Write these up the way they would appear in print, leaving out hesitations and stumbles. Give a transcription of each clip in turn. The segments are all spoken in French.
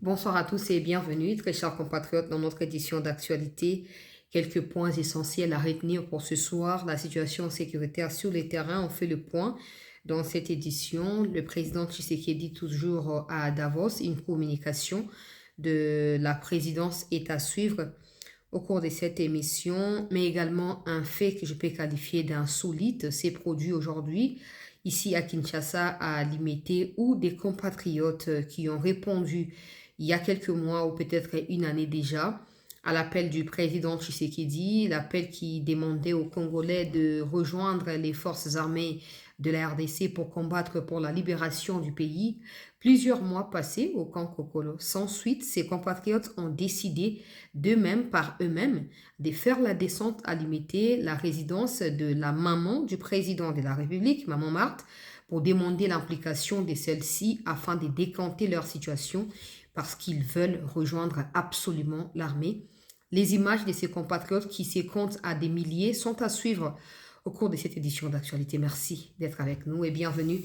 Bonsoir à tous et bienvenue, très chers compatriotes, dans notre édition d'actualité. Quelques points essentiels à retenir pour ce soir. La situation sécuritaire sur les terrains, on fait le point. Dans cette édition, le président Tshisekedi, toujours à Davos, une communication de la présidence est à suivre au cours de cette émission, mais également un fait que je peux qualifier d'insolite s'est produit aujourd'hui ici à Kinshasa, à Limete, où des compatriotes qui ont répondu il y a quelques mois ou peut-être une année déjà à l'appel du président Tshisekedi, l'appel qui demandait aux Congolais de rejoindre les forces armées de la RDC pour combattre pour la libération du pays. Plusieurs mois passés au camp Kokolo. Sans suite, ces compatriotes ont décidé d'eux-mêmes, par eux-mêmes, de faire la descente à limiter la résidence de la maman du président de la République, Maman Marthe, pour demander l'implication de celle-ci afin de décanter leur situation parce qu'ils veulent rejoindre absolument l'armée. Les images de ces compatriotes qui se comptent à des milliers sont à suivre au cours de cette édition d'actualité. Merci d'être avec nous et bienvenue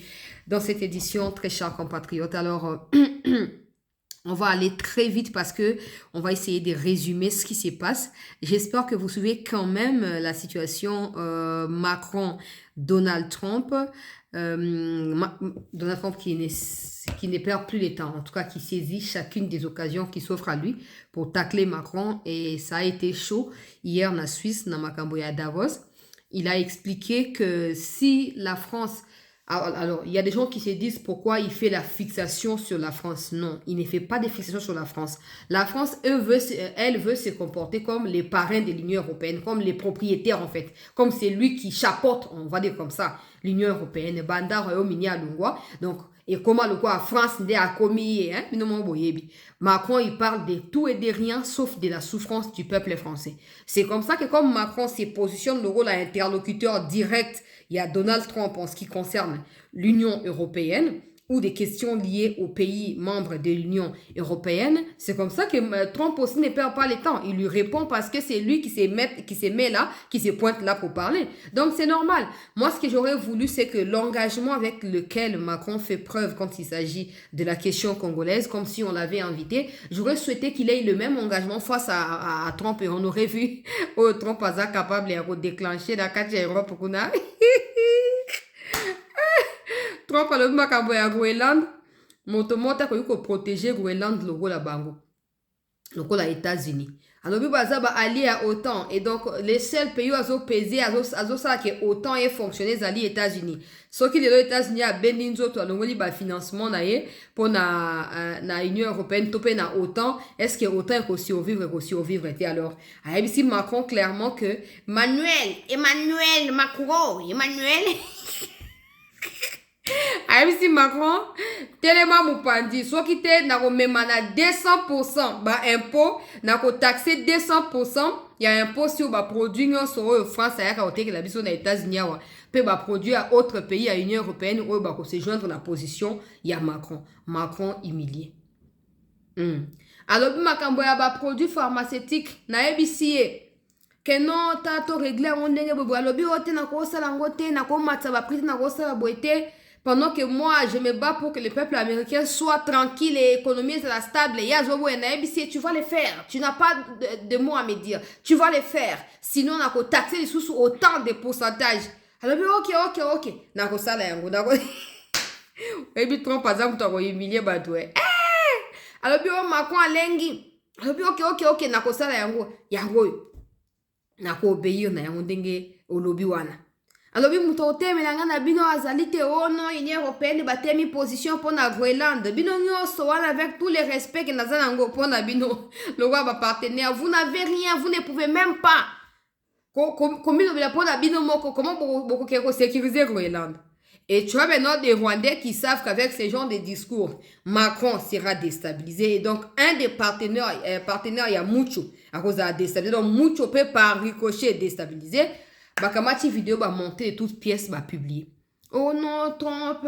dans cette édition, très chers compatriotes. Alors, on va aller très vite parce que on va essayer de résumer ce qui se passe. J'espère que vous suivez quand même la situation Macron-Donald Trump. Donald Trump qui ne perd plus les temps, en tout cas qui saisit chacune des occasions qui s'offrent à lui pour tacler Macron. Et ça a été chaud hier en Suisse, dans Makamboya Davos. Il a expliqué que si la France... Alors, il y a des gens qui se disent pourquoi il fait la fixation sur la France. Non, il ne fait pas de fixation sur la France. La France, elle veut se comporter comme les parrains de l'Union européenne, comme les propriétaires en fait, comme c'est lui qui chapeaute, on va dire comme ça, l'Union européenne. Banda, Royaume-Uni, à Lungwa. Donc, et comment le quoi, France a commis, hein, Macron, il parle de tout et de rien, sauf de la souffrance du peuple français. C'est comme ça que comme Macron se positionne le rôle à interlocuteur direct, il y a Donald Trump en ce qui concerne l'Union européenne ou des questions liées aux pays membres de l'Union européenne. C'est comme ça que Trump aussi ne perd pas le temps. Il lui répond parce que c'est lui qui se met là, qui se pointe là pour parler. Donc c'est normal. Moi, ce que j'aurais voulu, c'est que l'engagement avec lequel Macron fait preuve quand il s'agit de la question congolaise, comme si on l'avait invité, j'aurais souhaité qu'il ait le même engagement face à Trump et on aurait vu Trump a capable de déclencher la carte Europe pour Trump alobi makambo ya Groenland moto moko akoki protéger Groenland lokola bango lokola États-Unis alobi baza allié à OTAN et donc les seuls pays azopese azosala ke OTAN e fonctionner ezali États-Unis soki lelo États-Unis abendi nzoto alongoli financement na ye mpo na Union européenne to mpe na OTAN, est-ce que OTAN ekosurvivre te? Alors ayebisi Macron clairement que Emmanuel Macron ayebisi Macron telema mopandi soki te nakomema na 200% impôt nakotaxe 200% ya impôt sur produit nyonso oyo France ayaka kotekela biso na États-Unis awa mpe produit ya autre pays ya Union européenne oyo bakosejoindre na position ya Macron humilié. Alobi makambo ya produit pharmaceutique nayebisi ye ke non tato réglé yango ndenge boye alobi oyo te nakosala yango te nakomatisa baprix te nakosala boye te. Pendant que moi, je me bats pour que le peuple américain soit tranquille et l'économie soit stable, tu vas le faire. Tu n'as pas de mots à me dire. Tu vas le faire. Sinon, on a taxé les sous autant de pourcentage. Alors, ok. Nako sala yango. Et puis, Trump, par exemple, tu as humilié Badoué. Alors, Macron alengi. Alors, ok. Nako sala yango. Nako obéir na yango ndenge olobi wana. alobi muto otemelanga na bino azali te ono Union européenne batemi position pour na Groenland bino nyonso wana avec tous les respects que naza nango pour na bino le roi ba partenaire vous n'avez rien, vous ne pouvez même pas combien de pour na bino moko comment beaucoup qui sécuriser Groenland. Et tu vois maintenant des Rwandais qui savent qu'avec ce genre de discours, Macron sera déstabilisé. Et donc, un des partenaires, il y a Mucho, à cause de la déstabilisation. Donc, Mucho peut par ricochet déstabiliser. Bakamati vidéo va monter de toutes pièces va publier. Oh non, Trump,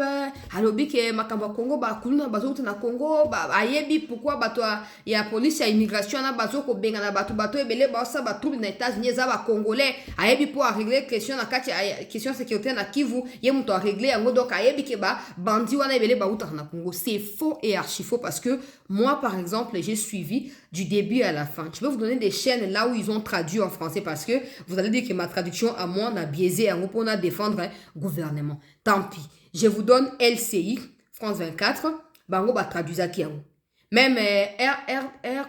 alobi ke makamba Congo ba kuluna bazo na Congo ba ayebi pourquoi bato ya police ya immigration na bazo ko benga na bato ebele ba sa ba trouble na États-Unis za ba congolais ayebi pour régler question na kati question sécurité na Kivu ye muto a régler yango donc ayebi ke ba bandi wana ebele ba uta na Congo. C'est faux et archi faux parce que moi par exemple, j'ai suivi du début à la fin. Je peux vous donner des chaînes là où ils ont traduit en français parce que vous allez dire que ma traduction à moi n'a biaisé en gros pour défendre gouvernement. Tant pis. Je vous donne LCI, France 24, bango ba traduisaki yango. Même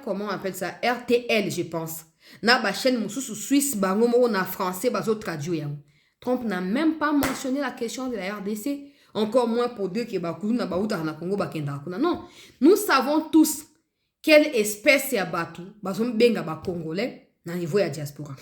comment on appelle ça? RTL, je pense. Na ba chaîne mususu Suisse, bango mo na français bazo traduit yango. Trump n'a même pas mentionné la question de la RDC. Encore moins pour dire que ba na ba uta na Congo ba kenda kuna. Non. Nous savons tous quelle espèce ya batu bazo benga ba congolais na niveau ya diaspora.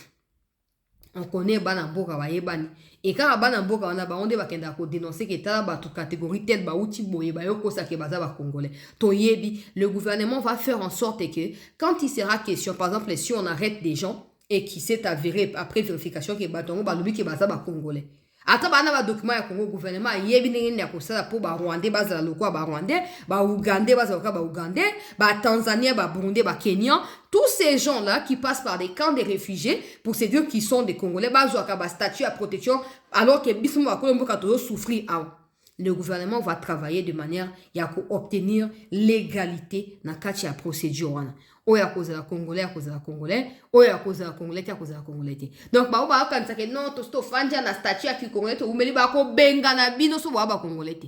On connaît bana mboka ba yebani. Et quand bana mboka wana ba onde ba kenda ko dénoncer que ta batu catégorie telle ba uti boye ba yoko sa ke baza ba congolais. To yebi, le gouvernement va faire en sorte que quand il sera question, par exemple, si on arrête des gens et qui s'est avéré après vérification que batongo ba lobi ke baza ba congolais. Ata bana ba document ya Congo gouvernement yebi ndenge ya kosala po ba Rwandais bazala lokwa ba Rwandais, ba Ougandais bazala lokwa ba Ougandais, ba Tanzaniens, ba Burundais, ba Kenyans, tous ces gens-là qui passent par des camps de réfugiés pour se dire qu'ils sont des Congolais, bazala ba statut à protection alors que bismo ba kolombo ka to souffrir ah. Le gouvernement va travailler de manière à obtenir l'égalité dans la procédure. Oya cause la Congolais, à cause la Congolais, oya cause la Congolais, à cause la Congolais. Donc, bah, quand ça que non, to sto fanja na statut qui Congolais, ou meli ba ko benga na bino so ba Congolais.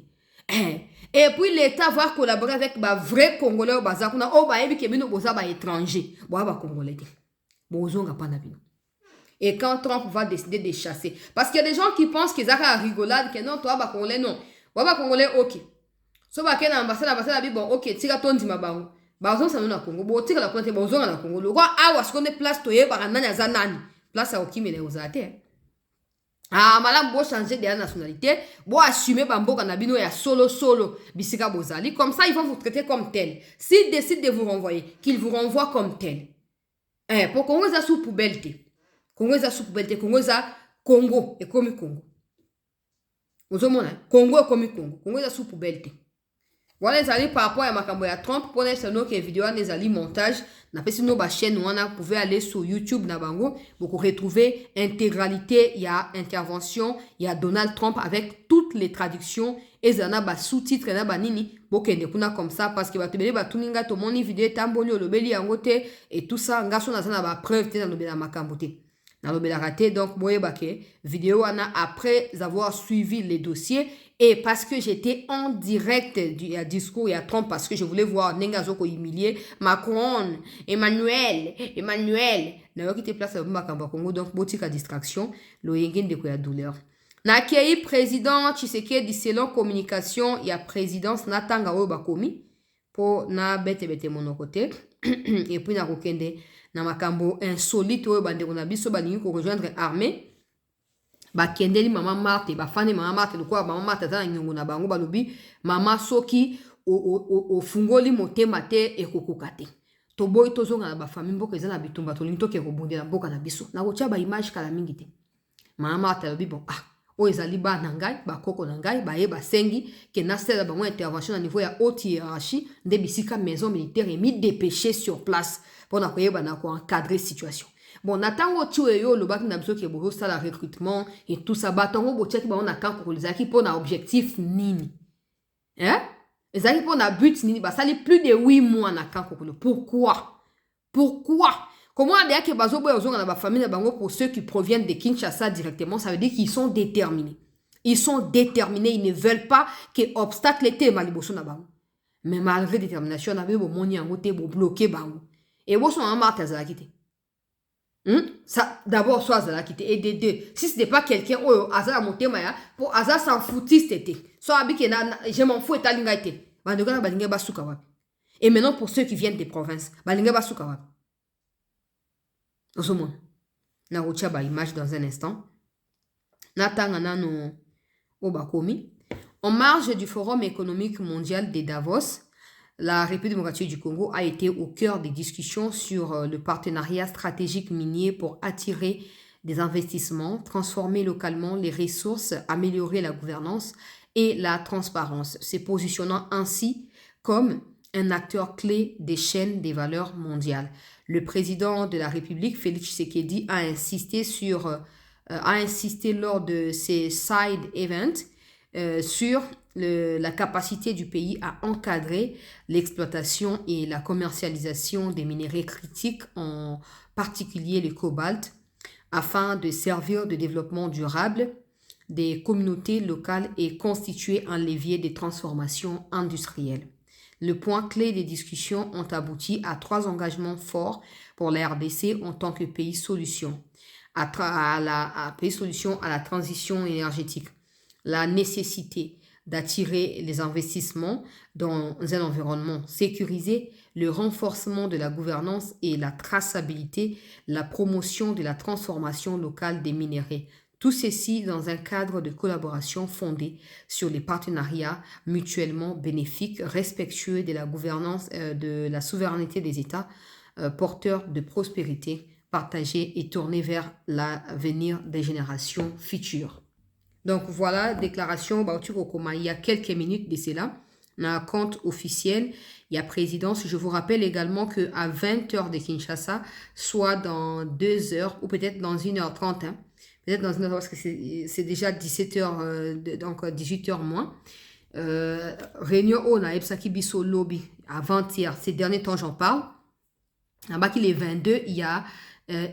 Et puis l'État va collaborer avec ba vrai Congolais au bazakuna, o ba ebi ke bino boza ba étranger, ba Congolais. Bozonga pa na bino. Et quand Trump va décider de chasser, parce qu'il y a des gens qui pensent qu'ils ont la rigolade, que non, toi ba Congolais non. Ba Congolais OK. So ba ke na ambassade bi bon OK, tika tondi mabango. Bazon sa na Congo, bo tika la konte bozon na Congo. Lo kwa awa skonde place to ye ba nani za nani. Place a okimele ozate. Ah malam bo changer de nationalité, bo assumer ba mboka na bino ya solo bisika bozali, comme ça ils vont vous traiter comme tel. S'ils décident de vous renvoyer, qu'ils vous renvoient comme tel. Pour Congo za sous poubelle te. Congo za sous poubelle te, Congo za Congo et comme Congo. Ozomona, Congo et comme Congo. Congo za sous poubelle te. Voilà les amis par rapport à makambo ya Trump pour les que vidéo les ali montage na pesi no ba chaîne on a pouvez aller sur YouTube na bango pour retrouver intégralité il y a intervention il y a Donald Trump avec toutes les traductions et zana ba sous-titres na banini bokende kuna comme ça parce que batebele batuninga to moni vidéo tamboli olobeli yango te et tout ça ngaso na zana ba preuve te na lobela makambo te. Na lobela raté donc boye bake vidéo ana après avoir suivi les dossiers. Et parce que j'étais en direct du discours, il y a Trump, parce que je voulais voir Nengazoko humilier Macron, Emmanuel. N'a pas place à Makamba Congo, donc botika distraction, le yengen de quoi douleur. Nakei président Tshisekedi selon communication, il y a présidence Natanga Obakomi pour na bete mon côté. Et puis na rokende na makambo insolite bande on a biso balingi ko rejoindre armée. Ba kendeli mama Marthe ba fane mama Marthe lokwa mama Marthe za nyongo na bango balobi mama soki o fungoli motema te ekokoka te to boy tozonga na ba famille mboka ezana bitumba to linto ke kobondela mboka na biso na kotia ba image kala mingi te mama Marthe lobi bon o ezali ba na ngai ba koko na ngai ba yeba sengi ke na sela ba mo intervention na niveau ya haute hiérarchie de bisika maison militaire et mis dépêché sur place pour na koyeba na ko encadrer situation. Bon, natango tué yo le bac n'a besoin que beaucoup ça la recrutement et tout ça batango botia ki ba on attend pour les acquis pour un objectif nini. Hein? Les acquis pour un but nini ba ça les plus de 8 mois na kan kokolo. Pourquoi? Comment on dit que bazo boy ozonga na ba famille na bango pour ceux qui proviennent de Kinshasa directement, ça veut dire qu'ils sont déterminés. Ils ne veulent pas que obstacle était maliboso na bango. Mais malgré détermination na be bo moni yango te bo bloquer bango. Et bo son en marta za kité. Ça d'abord soit Azala qui et des deux si ce n'est pas quelqu'un oh Azala monter maya pour Azala s'en foutiste était soit habité je m'en fous et talingaite bandoga balinga basuka wapi et maintenant pour ceux qui viennent des provinces balinga basuka wapi osomon na rocha ba image dans un instant natanga nano obakomi en marge du forum économique mondial de Davos. La République démocratique du Congo a été au cœur des discussions sur le partenariat stratégique minier pour attirer des investissements, transformer localement les ressources, améliorer la gouvernance et la transparence, se positionnant ainsi comme un acteur clé des chaînes des valeurs mondiales. Le président de la République, Félix Tshisekedi, a insisté lors de ces side events sur la capacité du pays à encadrer l'exploitation et la commercialisation des minéraux critiques, en particulier le cobalt, afin de servir de développement durable des communautés locales et constituer un levier de transformation industrielle. Le point clé des discussions ont abouti à 3 engagements forts pour la RDC en tant que pays solution à la transition énergétique. La nécessité d'attirer les investissements dans un environnement sécurisé, le renforcement de la gouvernance et la traçabilité, la promotion de la transformation locale des minéraux. Tout ceci dans un cadre de collaboration fondé sur les partenariats mutuellement bénéfiques, respectueux de la gouvernance, de la souveraineté des États, porteurs de prospérité partagée et tournés vers l'avenir des générations futures. Donc voilà, déclaration il y a quelques minutes de cela. Dans un compte officiel, il y a présidence. Je vous rappelle également qu'à 20h de Kinshasa, soit dans 2 heures ou peut-être dans 1h30, peut-être dans 1h parce que c'est déjà 17h, donc 18h moins. Réunion au na Epsaki Biso Lobby avant-hier, ces derniers temps j'en parle. Là-bas qu'il est 22, il y a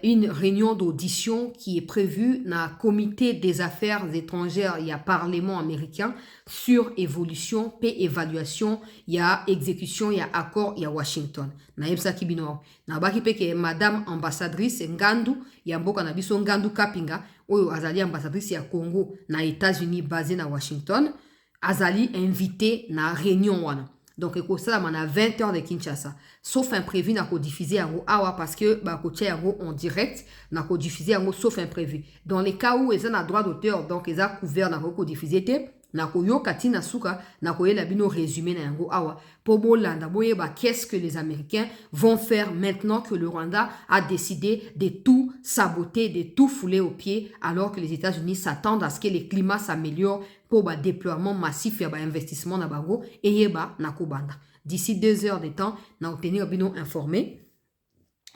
une réunion d'audition qui est prévue dans le comité des affaires étrangères, il y a parlement américain sur évolution, paix, évaluation, il y a exécution, il y a accord, il y a Washington. Na yebsa kibino. Na baki peke madame ambassadrice Ngandu, il y a mboka na biso Ngandu Kapinga, oyo azali ambassadrice ya Congo na États-Unis basé na Washington, azali invité na réunion wana. Donc, ça, on a 20h de Kinshasa. Sauf imprévu, on a diffusé awa parce que en direct, on a diffusé sauf imprévu. Dans les cas où ils ont droit d'auteur, donc ils ont couvert, on a diffusé, nakoyo katina suka nakoye la bino résumé na yango awa pour bolanda boyeba qu'est-ce que les Américains vont faire maintenant que le Rwanda a décidé de tout saboter, de tout fouler aux pieds, alors que les États-Unis s'attendent à ce que le climat s'améliore pour le déploiement massif et investissement na bango et yeba nakobanda. D'ici 2 heures de temps, na obtenir bino informé.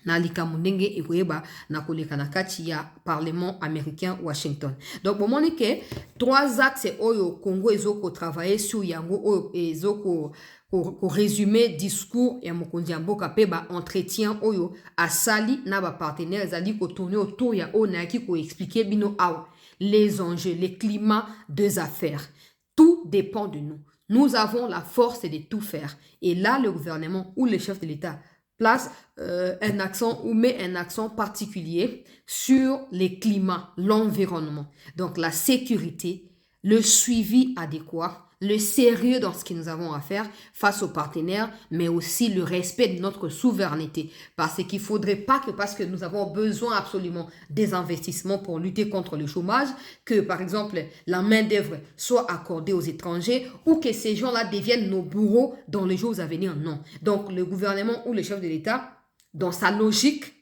Na likamundenge ekoyeba na koleka na kati ya parlement américain Washington. Donc bon moni que 3 axes oyo Congo ezoko travailler sur yango oyo ezoko ko résumer discours ya mokonzi ya mboka pe ba entretien oyo asali na ba partenaires ezali ko tourner autour ya ona ki ko expliquer bino awa les enjeux, les climats des affaires. Tout dépend de nous. Nous avons la force de tout faire. Et là, le gouvernement ou le chef de l'État place un accent ou met un accent particulier sur les climats, l'environnement. Donc la sécurité, le suivi adéquat, le sérieux dans ce que nous avons à faire face aux partenaires, mais aussi le respect de notre souveraineté. Parce qu'il ne faudrait pas que, parce que nous avons besoin absolument des investissements pour lutter contre le chômage, que par exemple la main-d'œuvre soit accordée aux étrangers ou que ces gens-là deviennent nos bourreaux dans les jours à venir. Non. Donc le gouvernement ou le chef de l'État, dans sa logique,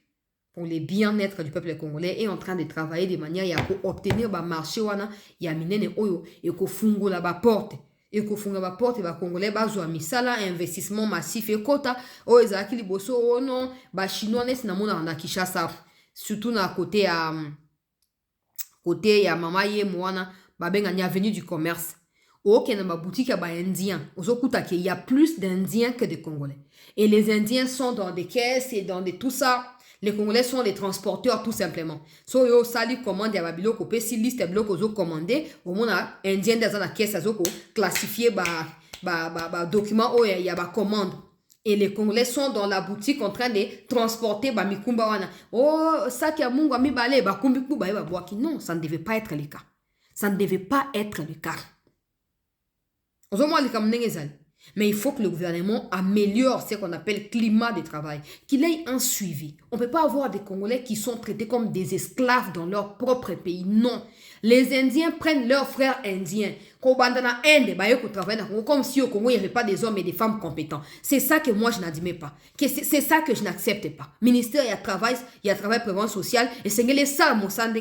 pour le bien-être du peuple congolais, est en train de travailler de manière à obtenir le marché, il y a minene oyo, et qu'on fungo la porte. Et qu'on fungo la porte, et les Congolais, ils misala investissement massif, et kota, oh, ils ont liboso, oh non, les Chinois, ils n'ont Kinshasa, surtout dans côté ya mama ye mwana, babenga ni avenue du commerce. Ok, dans ma boutique, il y a plus d'Indiens que de Congolais. Et les Indiens sont dans des caisses et dans des tout ça. Les Congolais sont les transporteurs tout simplement. So yo sali commande ya babilo ko pesi liste bloc ozo commander au mona indien dans la caisse azoko classifier document o ya ba commande. Et les Congolais sont dans la boutique en train de transporter ba mikumba wana. Oh ça qui a mungu mi balé ba kumbi ku ba boaki. Non, ça ne devait pas être le cas. Ça ne devait pas être le cas. Mais il faut que le gouvernement améliore ce qu'on appelle climat de travail, qu'il ait un suivi. On ne peut pas avoir des Congolais qui sont traités comme des esclaves dans leur propre pays. Non. Les Indiens prennent leurs frères indiens. Kobandana Inde, comme si au Congo, il n'y avait pas des hommes et des femmes compétents. C'est ça que moi, je n'admets pas. C'est ça que je n'accepte pas. Ministère, il y a travail prévention sociale, et c'est les salles, mon sang,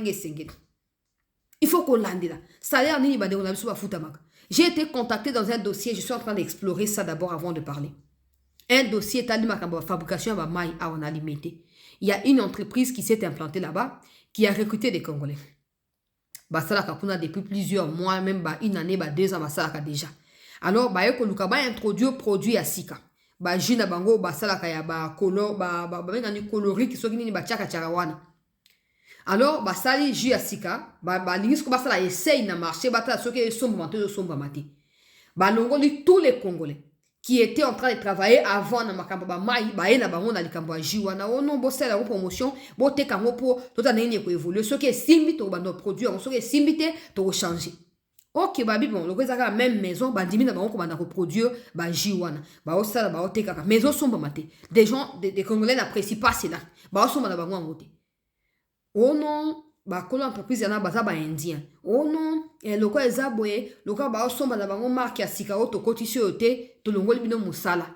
il faut qu'on l'ande là. Salaire, j'ai été contacté dans un dossier, je suis en train d'explorer ça d'abord avant de parler. Un dossier est allé à fabrication à maille à on alimenté. Il y a une entreprise qui s'est implantée là-bas, qui a recruté des Congolais. Basalaka kuna depuis plusieurs mois, même une année, 2 ans, basalaka déjà. Alors, yoko lukaba introduit produit à Sika. Jina bango basalaka ya colori qui sont ni chaka charawana. Alors, basali jus à Sika, lingis ko basala essaye na marché, batala soke sombre maté. Balongoli tous les Congolais qui étaient en train de travailler avant na makambo ba mai na bango na likambo ya jiwana ono bosela ko promotion bote kango po tota nene ko évoluer ce qui est simbi to bando produit on ce qui est simbité to changer. OK babi bon le kozaka même maison bandimi na bango ko banda ko produire ba jiwana ba osala ba oteka maison somba maté des gens des Congolais n'apprécient pas cela ba osoma na bango ngote. Oh non bakolo entreprise yana baza ba indien. Oh non loko ezabwe loko ba osomba na bango marque ya Sika auto kotisi yote to longoli bino musala.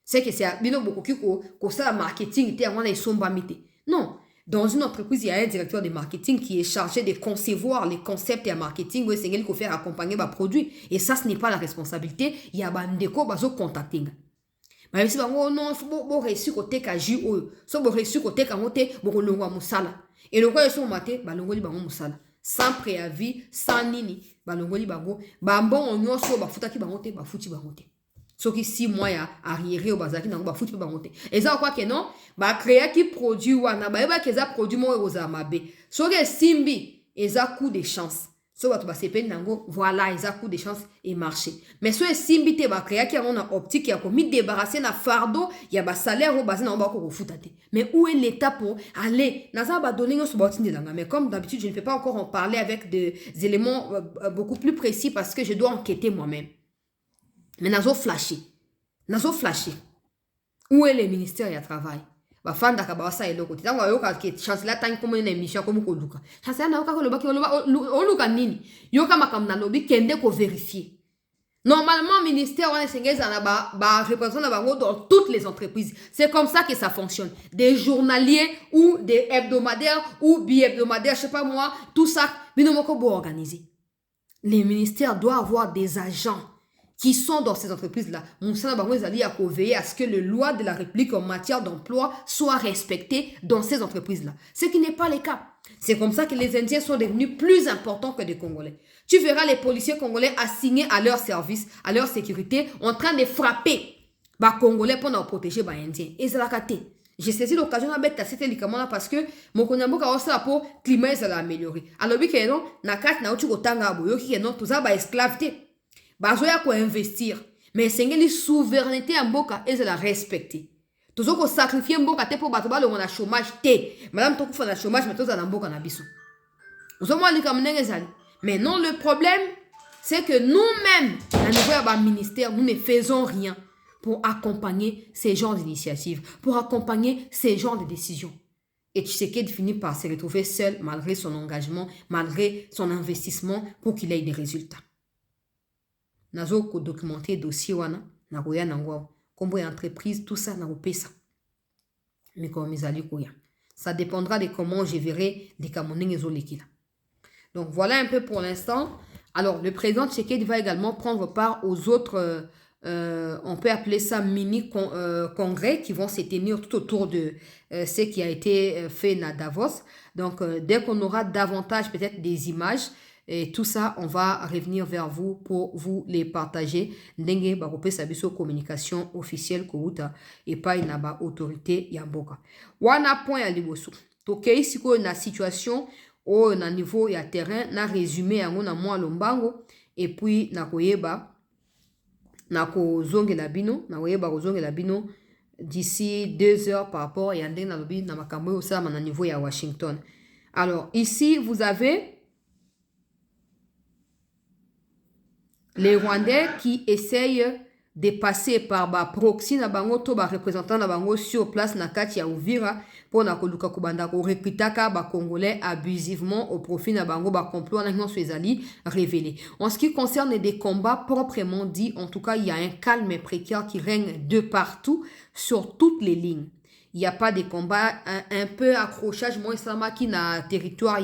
C'est que c'est bino bokoki ko sala marketing te ngwana isomba mite. Non, dans une entreprise il y a un directeur de marketing qui est chargé de concevoir les concepts et marketing ou c'est quelqu'un qui faire accompagner ba produit et ça ce n'est pas la responsabilité, il y a bandeko bazo contacting. Mais si bango non bo reçu ko teka ju o so bo reçu ko teka ngote bo longwa musala. Et le quoi ils sont maté balongoli bango musala sans préavis sans nini balongoli bango bambon onyoso bafutaki bango te bafuti bango te soki 6 mois ya arriéré au bazaki nango bafuti bango te eza quoi que non ba créer qui produit wana ba eba keza produit mo oza mabe soki simbi eza coup de chance so bato ba sepeni nango voilà eza coup de chance et marché mais so simbi te ba créer qui on a optique ya komi débarrasser na fardeau ya ba salaire au bazina ba ko futa te mais où est l'état pour aller naza ba donner nos botindelanga mais comme d'habitude je ne peux pas encore en parler avec des éléments beaucoup plus précis parce que je dois enquêter moi-même mais nazo flasher où est le ministère du travail bafanda ka bawasa eloko te tango yoka ke chancellor tangi comme une émission comme ko luka chancellor na yoka ko lobaki oluka nini yoka makam na lobi kende ko vérifier normalement ministère wana sengeza na ba représentant na bango dans toutes les entreprises c'est comme ça que ça fonctionne des journaliers ou des hebdomadaires ou bi-hebdomadaires je sais pas moi tout ça bino moko bo organiser les ministères doivent avoir des agents qui sont dans ces entreprises-là. Moussana Bango Zali a veiller à ce que les lois de la République en matière d'emploi soient respectées dans ces entreprises-là. Ce qui n'est pas le cas. C'est comme ça que les Indiens sont devenus plus importants que les Congolais. Tu verras les policiers congolais assignés à leur service, à leur sécurité, en train de frapper les Congolais pour nous protéger les Indiens. Et c'est la caté. J'ai saisi l'occasion de mettre cette likamana parce que mon konyamboka aussi pour climat ça l'a amélioré. Alors oui que non, na kat na uchi kotanga aboyo ki non tout ça ba esclaveté. Bazoya ko investir mais sengeli souveraineté ya mboka ezala respecter tozo ko sacrifier mboka te po bato balongo na chômage te madame to kufa na chômage mais toza na mboka na biso ozomo alika mnenge zali mais non le problème c'est que nous-mêmes à niveau ya ba ministère nous ne faisons rien pour accompagner ces genres d'initiatives pour accompagner ces genres de décisions et Tshisekedi finit par se retrouver seul malgré son engagement malgré son investissement pour qu'il ait des résultats. Nazo ko documenter dossier wana na koya nango kombo ya entreprise tout ça na kopesa mais comme ezali koya ça dépendra de comment je verrai des kamoneng ezolekila. Donc voilà un peu pour l'instant. Alors le président Tshisekedi va également prendre part aux autres on peut appeler ça mini congrès qui vont se tenir tout autour de ce qui a été fait à Davos. Donc dès qu'on aura davantage peut-être des images et tout ça, on va revenir vers vous pour vous les partager. Ndenge barope sabiso communication officielle kouta et pas une autorité yamboka. Wana point ya liboso. Tokei siko na situation au na niveau ya terrain na résumé yango na moi lombango et puis na koyeba na ko zongela bino na koyeba ko zongela bino d'ici 2 heures par rapport ya ndenge na lobi na makambo au ça na niveau ya Washington. Alors ici vous avez les Rwandais qui essayent dépassé par ba proxy na bango to ba représentant na bango sur place na kati ya Uvira pour na koluka kubanda ko recrutaka ba congolais abusivement au profit na bango ba complot na nyonso ezali révélé. En ce qui concerne des combats proprement dit, en tout cas, il y a un calme précaire qui règne de partout sur toutes les lignes. Il n'y a pas de combats, un peu accrochage moi sama qui na territoire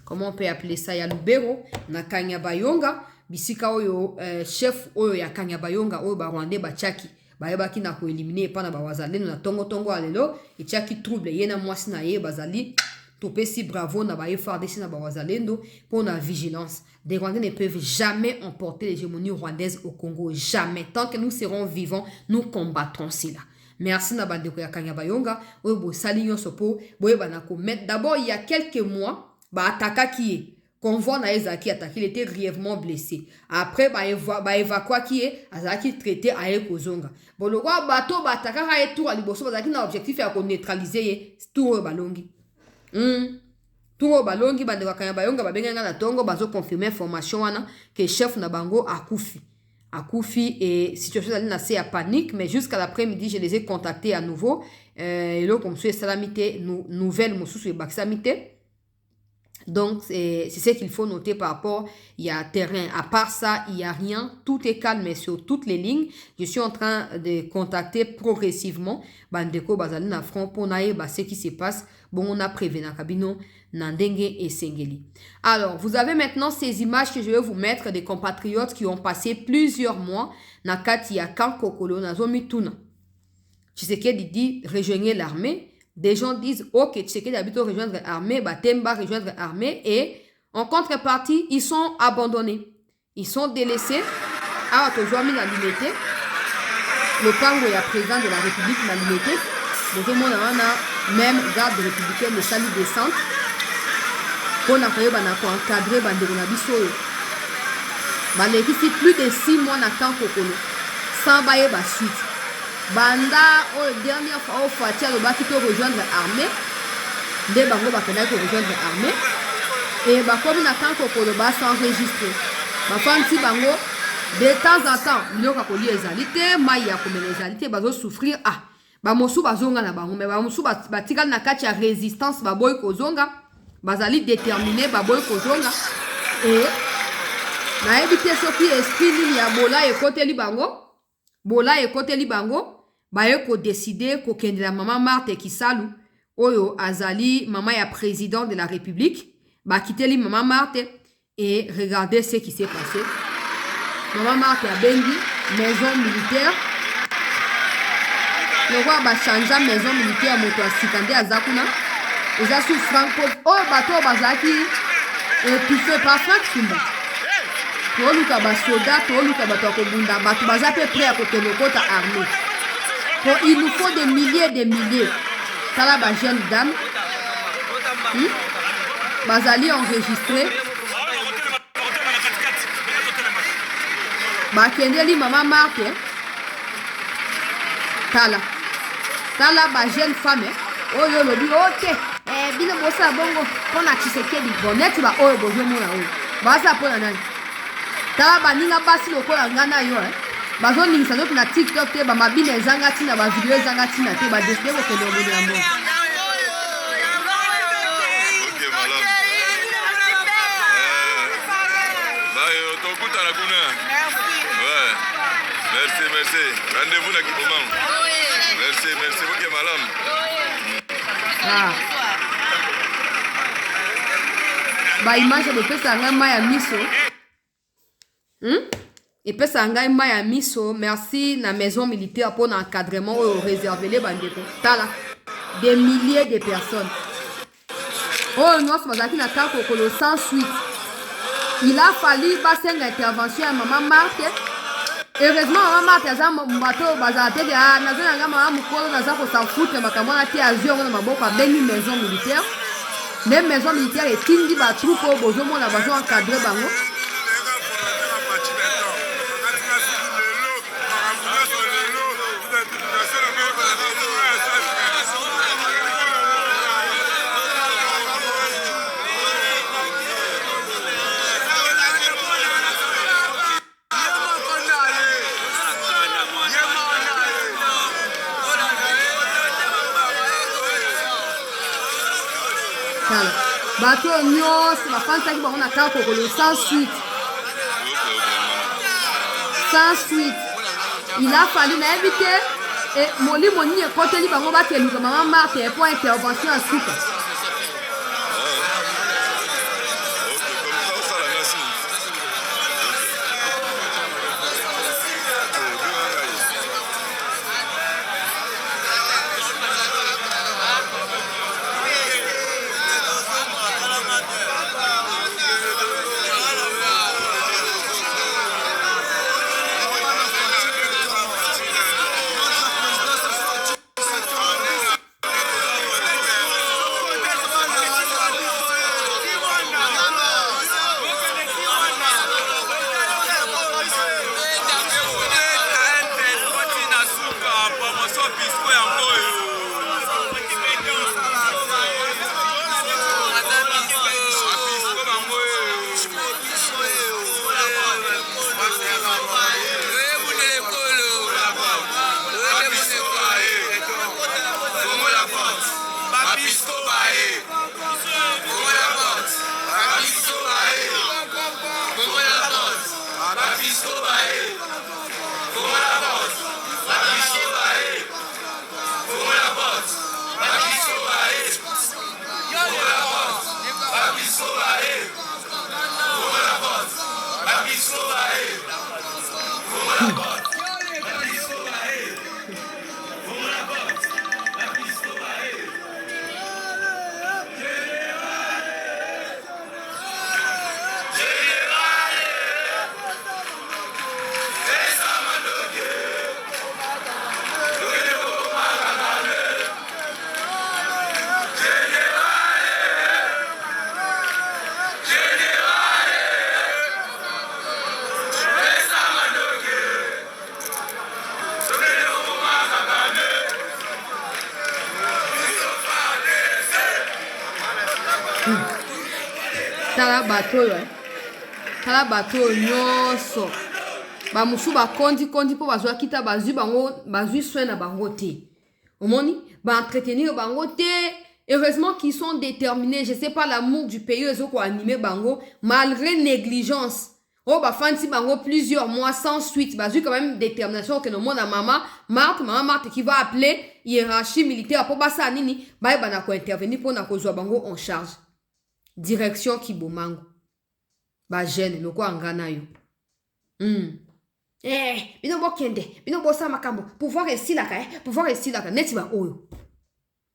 comment on peut appeler ça, il y a Lubero na Kanyabayonga bisika oyo chef oyo ya Kanyabayonga oyo ba Rwandais ba Tchaki bayebaki na ko éliminer pa na ba wazalendo na tongo alelo et Tchaki trouble yena mwasi na ye bazali topesi bravo na ba FARDC na ba wazalendo pour la vigilance. Des Rwandais ne peuvent jamais emporter l'hégémonie rwandaise au Congo, jamais. Tant que nous serons vivants, nous combattrons cela. Merci na bandeko ya Kanyabayonga oyo bo sali nyonso po boyeba na ko mettre. D'abord il y a quelques mois ba ataka qui est convoi na ezaki attaqué, il était grièvement blessé. Après ba évacua qui est azaki traité à Ekozonga. Bon le roi bateau ba ataka ka et tour à liboso bazaki na objectif ya ko neutraliser tour balongi. Tour balongi bandeko ya Kanyabayonga ba benga na tongo bazo confirmer information wana que chef na bango akufi et situation d'aller nasser à panique, mais jusqu'à l'après-midi je les ai contactés à nouveau et là comme ça salamité nouvelle mosusu et baksamité. Donc, c'est ce qu'il faut noter par rapport, il y a terrain. À part ça, il n'y a rien. Tout est calme sur toutes les lignes. Je suis en train de contacter progressivement Bandeko Bazali na front pour naïba ce qui se passe. Bon, on a prévenu Kabino, Nandenge et Sengeli. Alors, vous avez maintenant ces images que je vais vous mettre des compatriotes qui ont passé plusieurs mois na kati ya Kankokolo, na Zomituna. Tshisekedi dit rejoignez l'armée. Des gens disent, ok, Tshisekedi habite rejoindre l'armée, Batemba rejoindre l'armée, et en contrepartie, ils sont abandonnés. Ils sont délaissés. Ah, toujours mis la limité. Le pango est président de la République, la limité. Le monde a même garde républicaine, le salut descente. Pour encadrer Bandebonabiso. Ici, plus de 6 mois na Kankokolo. Sans bailler la suite. Banda, dernière fois, au Fatia, le baki peut rejoindre l'armée. Des bango bakena peut rejoindre l'armée. Et comme na Kankokolo ba s'enregistrer. Ma femme si bango, de temps en temps, il y a des égalités, mais il y a comme les égalités, bazo souffrir. Ah, ba mosu bazonga na bango, mais ba mosu batikal na kati ya résistance, ba boy kozonga, bazali déterminé, ba boy kozonga. Et na éviter ce qui est esprit ni ya bola et côté li bango. Bola et côté li bango. Baye ko décider ko kende la maman Marthe Kisalu oyo azali maman ya président de la République ba quitter li maman Marthe et regardez ce qui s'est passé. Maman Marthe a bengi maison militaire. Le roi ba changea maison militaire moto asikande azakuna. Eza sous Franco bato bazaki et tout fait par Franck Simba. Toluka ba soldat toluka bato akobunda bato bazape prêt à côté le côté armée. Bon, il nous faut des milliers. Tala ba jeune dame. Bazali enregistré. Ba kendeli maman Marthe. Tala ba jeune femme. Oyo lobi ok. Bino bosa bongo pona Tshisekedi bonnet ba oyo bozo mona oyo. Basa pona nani. Tala ba ninga basi lokola ngana yo bazo ningisa zote na TikTok te ba mabine ezanga tina ba video ezanga tina te ba décider ko kende ngoni yango. Merci. Rendez-vous na Kibomang. Merci beaucoup madame. Ba image de pesa ngama ya miso. Et puis ça a maya miso, merci na maison militaire pour l'encadrement réservé les bandeko. Tala des milliers de personnes. Oh non, c'est pas na Kankokolo sans suite. Il a fallu passer une intervention à maman Marthe. Heureusement maman Marthe a za mbato bazate de na zona nga maman mukolo na za ko s'en foutre makamona ti azio na maboko a beni maison militaire. Même maison militaire et tindi ba troupe bozo mona bazo encadrer bango. tala bato nyonso bafandisaki bango na kaka kokolo sans suite sans suite. Il a fallu m'inviter et molimo nini ekoteli bango bakeluka mama Marthe pour intervention en suite. Tala bato nyonso bamusu bakondi po bazwa kita bazwi bango bazwi soin na bango te. Omoni ba entretenir bango te. Heureusement qu'ils sont déterminés, je sais pas l'amour du pays eux ko animer bango malgré négligence. Oh ba fanti bango plusieurs mois sans suite, bazwi quand même détermination que no mona maman Marthe qui va appeler hiérarchie militaire pour basa nini ba na ko intervenir pour na ko zwa bango en charge. Direction Kibomango. Ba jeune loko angana yo. Bino bokende, bino bosa makambo, pouvoir ici la neti ba oyo.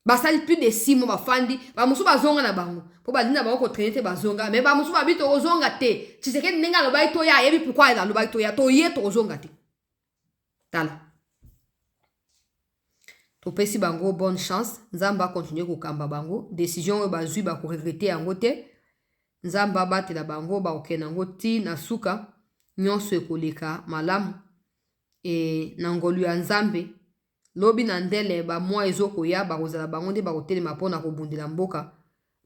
Ba sali plus de 6 mois ba fandi, ba musu ba zonga na bango. Po ba dina ba ko traiter ba zonga, mais ba musu ba bito ozonga te. Tu sais que ninga lo ba ito ya, yebi pourquoi la lo ba ito ya, to ye to ozonga te. Tala. To pesi bango bonne chance, nzamba continuer ko kamba bango, décision ba zui ba ko regretter yango te. Nzamba batela bango ba okena ngoti na suka nyonso ekoleka malamu e na ngolu ya Nzambe lobi na ndele ba mwa ezoko ya ba kozala bango nde ba kotelema pona kobundela mboka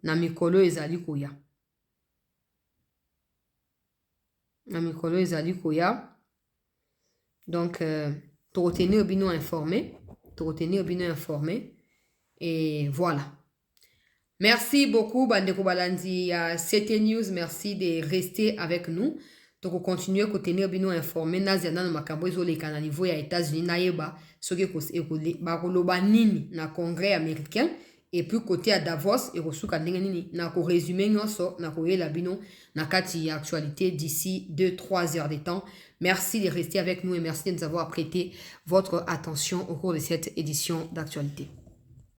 na mikolo ezali koya donc to retenir bino informé et voilà. Merci beaucoup, Bandeko Balandi, CT News. Merci de rester avec nous. Donc, on continue à tenir bien informé. Naziana no makambo ezoleka na niveau ya États-Unis naïba soki ekole bakoloba nini na Congrès américain et puis côté à Davos et kosuka ndenge nini na ko résumer nyonso na ko yela bino na kati ya actualité d'ici 2-3 heures de temps. Merci de rester avec nous et merci de nous avoir prêté votre attention au cours de cette édition d'actualité.